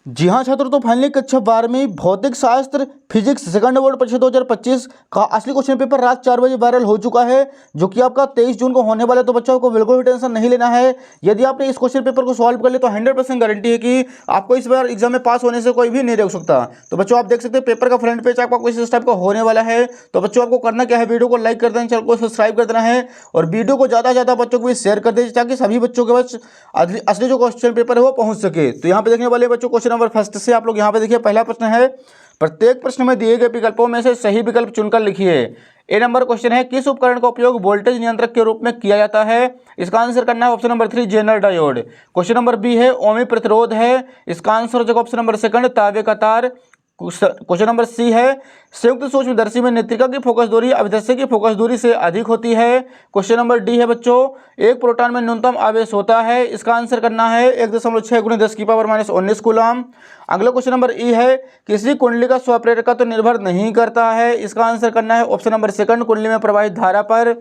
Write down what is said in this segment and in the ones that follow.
जी हाँ छात्रों, तो फाइनली कक्षा 12वीं भौतिक शास्त्र फिजिक्स सेकंड बोर्ड परीक्षा 2025 का असली क्वेश्चन पेपर रात 4 बजे वायरल हो चुका है, जो कि आपका 23 जून को होने वाला है। तो बच्चों को बिल्कुल भी टेंशन नहीं लेना है। यदि आपने इस क्वेश्चन पेपर को सॉल्व कर लिया तो 100% गारंटी है कि आपको इस बार एग्जाम में पास होने से कोई भी नहीं रोक सकता। तो बच्चों आप देख सकते हैं पेपर का फ्रंट पेज आपका कुछ इस टाइप का होने वाला है। तो बच्चों आपको करना क्या है, वीडियो को लाइक कर देना, चैनल को सब्सक्राइब कर देना है और वीडियो को ज़्यादा से ज़्यादा बच्चों को भी शेयर कर दीजिए, ताकि सभी बच्चों के पास असली जो क्वेश्चन पेपर है वो पहुंच सके। तो यहाँ पे देखने वाले बच्चों क्वेश्चन नंबर फर्स्ट से आप लोग यहाँ पे देखिए, पहला प्रश्न है, प्रत्येक प्रश्न में दिए गए विकल्पों में से सही विकल्प चुनकर लिखिए। ए नंबर क्वेश्चन है, किस उपकरण का उपयोग वोल्टेज नियंत्रक के रूप में किया जाता है? इसका आंसर करना है option number 3 Zener diode. Question number B है, ओमी प्रतिरोध है। इसका आंसर हो जाएगा ऑप्शन नंबर सेकंड तांबे का तार। क्वेश्चन नंबर सी है, संयुक्त सूक्ष्मदर्शी में नेत्रिका की फोकस दूरी अभिदर्शी की फोकस दूरी से अधिक होती है। क्वेश्चन नंबर डी है बच्चों, एक प्रोटॉन में न्यूनतम आवेश होता है। इसका आंसर करना है 1.6 × 10⁻⁻19 कूलम। अगला क्वेश्चन नंबर ई है, किसी कुंडली का स्वप्रेरकत्व निर्भर नहीं करता है। इसका आंसर करना है ऑप्शन नंबर सेकंड कुंडली में प्रवाहित धारा पर।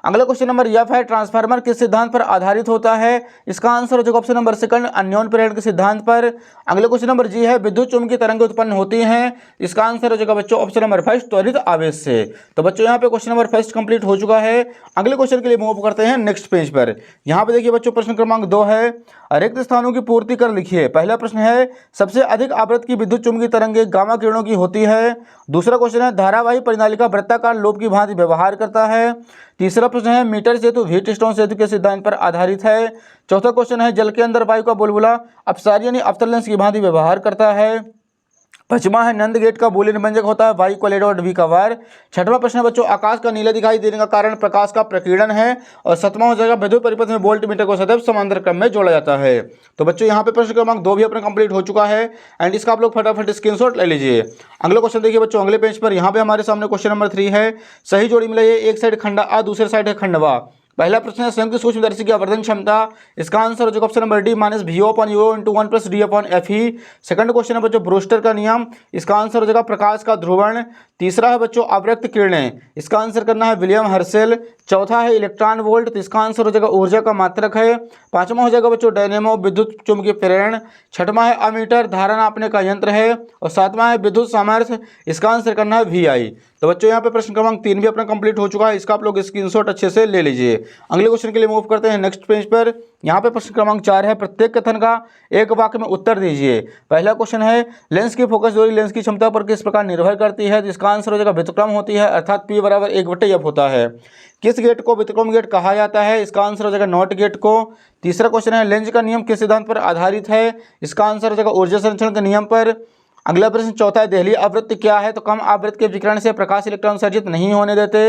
अगला क्वेश्चन नंबर एफ है, ट्रांसफार्मर किस सिद्धांत पर आधारित होता है? इसका आंसर हो जाएगा ऑप्शन नंबर सेकंड अन्योन्य प्रेरण के सिद्धांत पर। अगला क्वेश्चन नंबर जी है, विद्युत चुम्बकीय तरंगें उत्पन्न होती हैं। इसका आंसर हो जाएगा बच्चों ऑप्शन नंबर फर्स्ट त्वरित आवेश से। तो बच्चों यहाँ पे क्वेश्चन नंबर फर्स्ट कंप्लीट हो चुका है। अगले क्वेश्चन के लिए मूव करते हैं नेक्स्ट पेज पर। यहाँ पे देखिए बच्चों प्रश्न क्रमांक 2 है, रिक्त स्थानों की पूर्ति कर लिखिए। पहला प्रश्न है, सबसे अधिक आवृत्ति की विद्युत चुम्बकीय तरंगें गामा किरणों की होती है। दूसरा क्वेश्चन है, धारावाही परिनालिका वृत्ताकार लोब की भांति व्यवहार करता है। तीसरा प्रश्न है, मीटर सेतु व्हीटस्टोन सेतु के सिद्धांत पर आधारित है। चौथा क्वेश्चन है, जल के अंदर वायु का बुलबुला अपसारी यानी अवतल लेंस की भांति व्यवहार करता है। पांचवा है, नंद गेट का बूलियन व्यंजक होता है वाई कोलेडो और वी का वार। छठवां प्रश्न है बच्चों, आकाश का नीला दिखाई देने का कारण प्रकाश का प्रकीर्णन है। और सातवां हो जाएगा, विद्युत परिपथ में वोल्ट मीटर को सदैव समांतर क्रम में जोड़ा जाता है। तो बच्चों यहाँ पे प्रश्न क्रमांक 2 भी अपना कंप्लीट हो चुका है एंड इसका आप लोग फटाफट स्क्रीनशॉट ले लीजिए। अगला क्वेश्चन देखिए बच्चों अगले पेज पर। यहाँ पे हमारे सामने क्वेश्चन नंबर 3 है, सही जोड़ी मिलाइए। एक साइड खंडा आ, दूसरे साइड है खंड वा। पहला प्रश्न है, संयुक्त सूक्ष्मदर्शी की आवर्धन क्षमता। इसका आंसर हो जाएगा option number D -VO/UO × 1 + D/FE। Second question है बच्चों, ब्रूस्टर का नियम। इसका आंसर हो जाएगा प्रकाश का ध्रुवण। तीसरा है बच्चों, अवरक्त किरणें। इसका आंसर करना है विलियम हर्शेल। चौथा है इलेक्ट्रॉन वोल्ट। तो इसका आंसर हो जाएगा ऊर्जा का मात्रक है। पांचवा हो जाएगा बच्चों, डायनेमो विद्युत चुम्बकीय प्रेरण। छठवां है अमीटर धारा नापने का यंत्र है। और सातवां है विद्युत सामर्थ्य। इसका आंसर करना है VI। तो बच्चों यहाँ पे प्रश्न क्रमांक 3 भी अपना कंप्लीट हो चुका है। इसका आप लोग स्क्रीनशॉट अच्छे से ले लीजिए। अगले क्वेश्चन के लिए मूव करते हैं नेक्स्ट पेज पर। यहाँ पे प्रश्न क्रमांक 4 है, प्रत्येक कथन का एक वाक्य में उत्तर दीजिए। पहला क्वेश्चन है, लेंस की फोकस दूरी लेंस की क्षमता पर किस प्रकार निर्भर करती है? तो इसका आंसर हो जाएगा व्युत्क्रम होती है, अर्थात P = 1/F होता है। किस गेट को व्युत्क्रम गेट कहा जाता है? इसका आंसर हो जाएगा नॉट गेट को। तीसरा क्वेश्चन है, लेंज का नियम किस सिद्धांत पर आधारित है? इसका आंसर हो जाएगा ऊर्जा संरक्षण के नियम पर। अगला प्रश्न चौथा है, देहली आवृत्ति क्या है? तो कम आवृत्ति के विकिरण से प्रकाश इलेक्ट्रॉन सर्जित नहीं होने देते।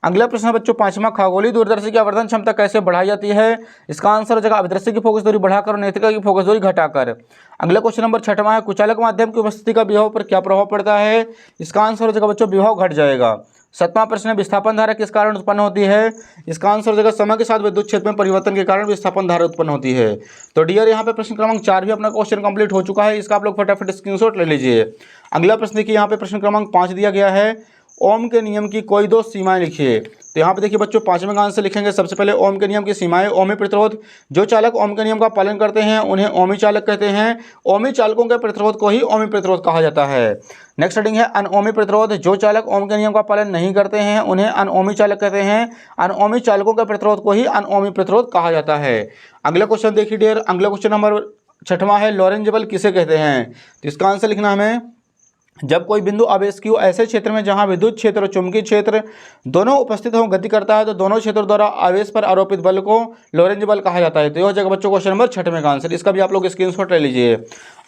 अगला प्रश्न है बच्चों पांचवा, खगोलीय दूरदर्शी की आवर्धन क्षमता कैसे बढ़ाई जाती है? इसका आंसर हो जाएगा अभिदर्शी की फोकस दूरी बढ़ाकर और नेत्रिका की फोकस दूरी घटाकर। अगला क्वेश्चन नंबर छठवां है, कुचालक माध्यम की उपस्थिति का विभव पर क्या प्रभाव पड़ता है? इसका आंसर हो जाएगा बच्चों विभव घट जाएगा। सातवां प्रश्न है, विस्थापन धारा किस कारण उत्पन्न होती है? इसका आंसर हो जाएगा समय के साथ विद्युत क्षेत्र में परिवर्तन के कारण विस्थापन धारा उत्पन्न होती है। तो डियर यहाँ पे प्रश्न क्रमांक 4 भी अपना क्वेश्चन कंप्लीट हो चुका है। इसका आप लोग फटाफट स्क्रीनशॉट ले लीजिए। अगला प्रश्न देखिए, यहाँ पे प्रश्न क्रमांक 5 दिया गया है, ओम के नियम की कोई दो सीमाएं लिखिए। तो यहाँ पे देखिए बच्चों पांचवें का आंसर लिखेंगे। सबसे पहले ओम के नियम की सीमाएं, ओमी प्रतिरोध। जो चालक ओम के नियम का पालन करते हैं उन्हें ओमी चालक कहते हैं। ओमी चालकों के प्रतिरोध को ही ओमी प्रतिरोध कहा जाता है। नेक्स्ट हेडिंग है अनओमी प्रतिरोध। जो चालक ओम के नियम का पालन नहीं करते हैं उन्हें अनओमी चालक कहते हैं। अनओमी चालकों के प्रतिरोध को ही अनओमी प्रतिरोध कहा जाता है। अगला क्वेश्चन देखिए डियर, अगला क्वेश्चन नंबर छठवां है, लॉरेंज बल किसे कहते हैं? तो इसका आंसर लिखना हमें, जब कोई बिंदु आवेश की ऐसे क्षेत्र में जहां विद्युत क्षेत्र और चुंबकीय क्षेत्र दोनों उपस्थित हो गति करता है, तो दोनों क्षेत्रों द्वारा आवेश पर आरोपित बल को लॉरेंज बल कहा जाता है। तो यह हो जाएगा बच्चों क्वेश्चन नंबर 6वें का आंसर। इसका भी आप लोग स्क्रीनशॉट ले लीजिए।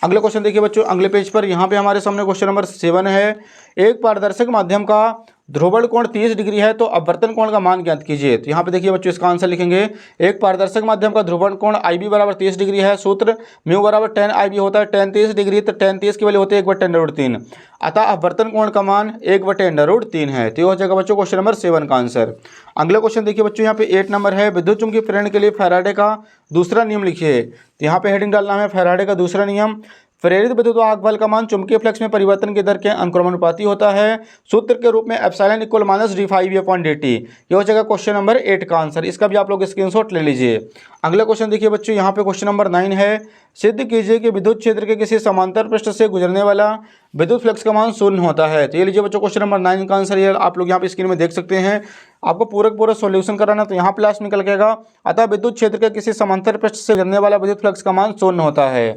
अगले क्वेश्चन देखिए बच्चों अगले पेज पर। यहाँ पे हमारे सामने क्वेश्चन नंबर 7 है, एक पारदर्शक माध्यम का ध्रुवण कोण 30 डिग्री है तो अपवर्तन कोण का मान ज्ञात कीजिए। तो यहाँ पे देखिए बच्चों इसका आंसर लिखेंगे, एक पारदर्शक माध्यम का ध्रुवण कोण IB = 30 डिग्री है। सूत्र μ = tan IB होता है। tan 30 डिग्री, तो tan 30 की वैल्यू होती है 1/√3। अतः अपवर्तन कोण का मान 1/√3 है। तो ये हो जाएगा बच्चों क्वेश्चन नंबर 7 का आंसर। अगला क्वेश्चन देखिए बच्चों, यहाँ पे 8 नंबर है, विद्युत चुम्बकीय प्रेरण के लिए फैराडे का दूसरा नियम लिखिए। तो यहाँ पे हेडिंग डालना है फैराडे का दूसरा नियम। प्रेरित विद्युत वाहक बल का मान चुंबकीय फ्लक्स में परिवर्तन की दर के अनुक्रमानुपाती होता है। सूत्र के रूप में एप्सिलॉन इक्वल माइनस d∅v/dt। ये हो जाएगा क्वेश्चन नंबर 8 का आंसर। इसका भी आप लोग स्क्रीनशॉट ले लीजिए। अगला क्वेश्चन देखिए बच्चों, यहाँ पे क्वेश्चन नंबर 9 है। सिद्ध कीजिए कि विद्युत क्षेत्र के किसी समांतर पृष्ठ से गुजरने वाला विद्युत फ्लक्स का मान शून्य होता है। तो ये लीजिए बच्चों क्वेश्चन नंबर 9 का आंसर ये आप लोग यहाँ पे स्क्रीन में देख सकते हैं। आपको पूरा सॉल्यूशन कराना तो यहाँ पे लास्ट निकल गएगा। अतः विद्युत क्षेत्र के किसी समांतर पृष्ठ से गुजरने वाला विद्युत फ्लक्स का मान शून्य होता है।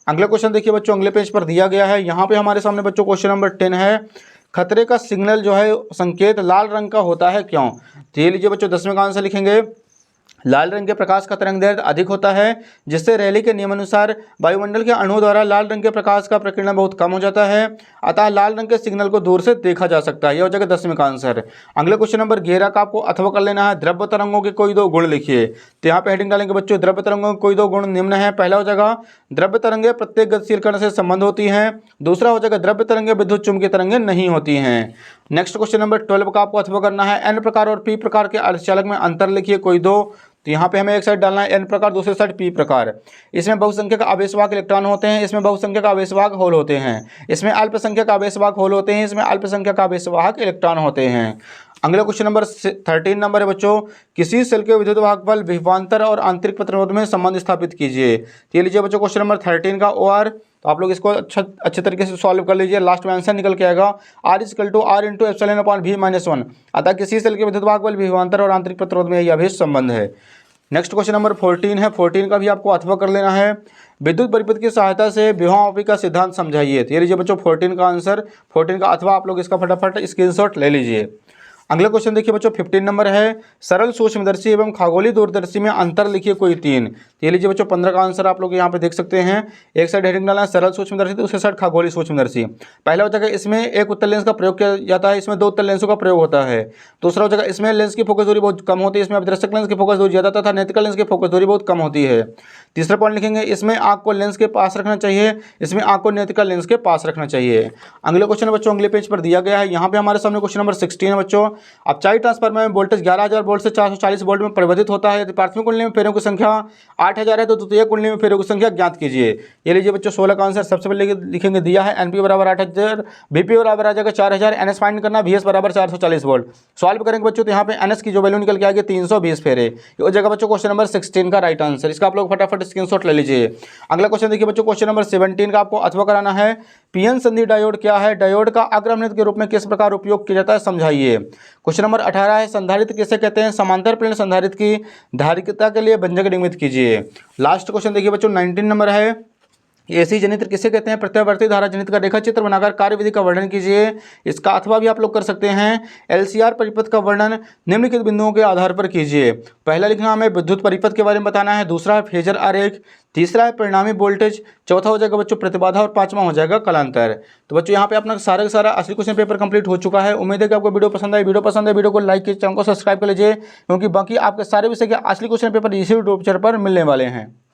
अगला क्वेश्चन देखिए बच्चों, अगले पेज पर दिया गया है। यहाँ पे हमारे सामने बच्चों क्वेश्चन नंबर 10 है। खतरे का सिग्नल जो है संकेत लाल रंग का होता है क्यों? तो ये लीजिए बच्चों 10वें का आंसर लिखेंगे। लाल रंग के प्रकाश का तरंग दैर्ध्य अधिक होता है, जिससे रैली के नियमानुसार वायुमंडल के अणुओं द्वारा लाल रंग के प्रकाश का प्रकीर्णन बहुत कम हो जाता है। अतः लाल रंग के सिग्नल को दूर से देखा जा सकता है। यह हो जाएगा 10वें का आंसर। अगले क्वेश्चन नंबर 11 का आपको अथवा कर लेना है। द्रव्य तरंगों के कोई दो गुण लिखिए। तो यहाँ पे हेडिंग डालेंगे बच्चों, द्रव्य तरंगों के कोई दो गुण निम्न है। पहला हो जाएगा द्रव्य तरंगे प्रत्येक गतिशील कण से संबंध होती हैं। दूसरा हो जाएगा द्रव्य तरंगे विद्युत चुम्बकीय तरंगे नहीं होती हैं। नेक्स्ट क्वेश्चन नंबर 12 का आपको अथवा करना है। एन प्रकार और पी प्रकार के अर्धचालक में अंतर लिखिए कोई दो। तो यहाँ पे हमें एक साइड डालना है एन प्रकार, दूसरी साइड पी प्रकार। इसमें बहुसंख्यक आवेशवाहक इलेक्ट्रॉन होते हैं, इसमें बहुसंख्यक आवेशवाहक होल होते हैं। इसमें अल्पसंख्यक आवेशवाहक होल होते हैं, इसमें अल्पसंख्यक आवेशवाहक इलेक्ट्रॉन होते हैं। अगला क्वेश्चन नंबर 13 नंबर है बच्चों, किसी सेल के विद्युत वाहक बल विभवांतर और आंतरिक प्रतिरोध में संबंध स्थापित कीजिए। तो ये लीजिए बच्चों क्वेश्चन नंबर 13 का OR। तो आप लोग इसको अच्छे तरीके से सॉल्व कर लीजिए। लास्ट में आंसर निकल के आएगा R = R × ε/v-1। अतः किसी सेल के विद्युत वाहक बल विभवांतर और आंतरिक प्रतिरोध में यह भी संबंध है। नेक्स्ट क्वेश्चन नंबर 14 है। 14 का भी आपको अथवा कर लेना है। विद्युत परिपथ की सहायता से विभवामापी का सिद्धांत समझाइए। तो ये लीजिए बच्चों 14 का आंसर, 14 का अथवा आप लोग इसका फटाफट स्क्रीनशॉट ले लीजिए। अगला क्वेश्चन देखिए बच्चों 15 नंबर है। सरल सूक्ष्मदर्शी एवं खगोलीय दूरदर्शी में अंतर लिखिए कोई तीन। तो ये लीजिए बच्चों 15 का आंसर आप लोग यहाँ पे देख सकते हैं। एक साइड हेडिंग डालना है सरल सूक्ष्मदर्शी, दूसरी साइड खगोलीय सूक्ष्मदर्शी। पहला हो जाएगा इसमें एक उत्तल लेंस का प्रयोग किया जाता है, इसमें दो उत्तल लेंसों का प्रयोग होता है। दूसरा हो जाएगा इसमें लेंस की फोकस दूरी बहुत कम होती है, इसमें अभिदर्शक लेंस की फोकस दूरी ज़्यादा तथा नेत्रिका लेंस की फोकस दूरी बहुत कम होती है। तीसरा पॉइंट लिखेंगे इसमें आँख को लेंस के पास रखना चाहिए, इसमें आँख को नेत्रिका लेंस के पास रखना चाहिए। अगले क्वेश्चन बच्चों अगले पेज पर दिया गया है। यहाँ पे हमारे सामने क्वेश्चन नंबर 16 है बच्चों। अपचाई ट्रांसफार्मर में वोल्टेज 11000 वोल्ट से 440 वोल्ट में परिवर्तित होता है। यदि प्राथमिक कुंडली में फेरों की संख्या 8000 है तो द्वितीय कुंडली में फेरों की संख्या ज्ञात कीजिए। ये लीजिए बच्चों 16 का आंसर सबसे पहले लिखेंगे दिया है NP = 8000, VP बराबर आ जाएगा 4000, NS फाइंड करना, VS बराबर 440 वोल्ट। सॉल्व करेंगे बच्चों तो यहाँ पे NS की जो वैल्यू निकल के आएगी 320 फेरे। ये हो जाएगा बच्चों क्वेश्चन नंबर 16 का राइट आंसर। इसका आप लोग फटाफट स्क्रीनशॉट ले लीजिए। अगला क्वेश्चन देखिए बच्चों क्वेश्चन नंबर 17 का आपको अथवा कराना है। PN संधि डायोड क्या है? डायोड का अग्रमनित के रूप में किस प्रकार उपयोग किया जाता है समझाइए। क्वेश्चन नंबर 18 है। संधारित्र किसे कहते हैं? समांतर प्लेन संधारित्र की धारिता के लिए व्यंजक निगमित कीजिए। लास्ट क्वेश्चन देखिए बच्चों 19 नंबर है। AC जनित्र किसे कहते हैं? प्रत्यावर्ती धारा जनित्र का रेखा चित्र बनाकर कार्यविधि का वर्णन कीजिए। इसका अथवा भी आप लोग कर सकते हैं। LCR परिपथ का वर्णन निम्नलिखित बिंदुओं के आधार पर कीजिए। पहला लिखना हमें विद्युत परिपथ के बारे में बताना है, दूसरा है फेजर आरेख, तीसरा है परिणामी वोल्टेज, चौथा हो जाएगा बच्चों प्रतिबाधा और पांचवा हो जाएगा कालांतर। तो बच्चों यहाँ पे अपना सारा का सारा असली क्वेश्चन पेपर कंप्लीट हो चुका है। उम्मीद है कि आपको वीडियो पसंद है। वीडियो को लाइक कीजिए, चैनल को सब्सक्राइब कर लीजिए, क्योंकि बाकी आपके सारे विषय के असली क्वेश्चन पेपर इसी यूट्यूब चैनल पर मिलने वाले हैं।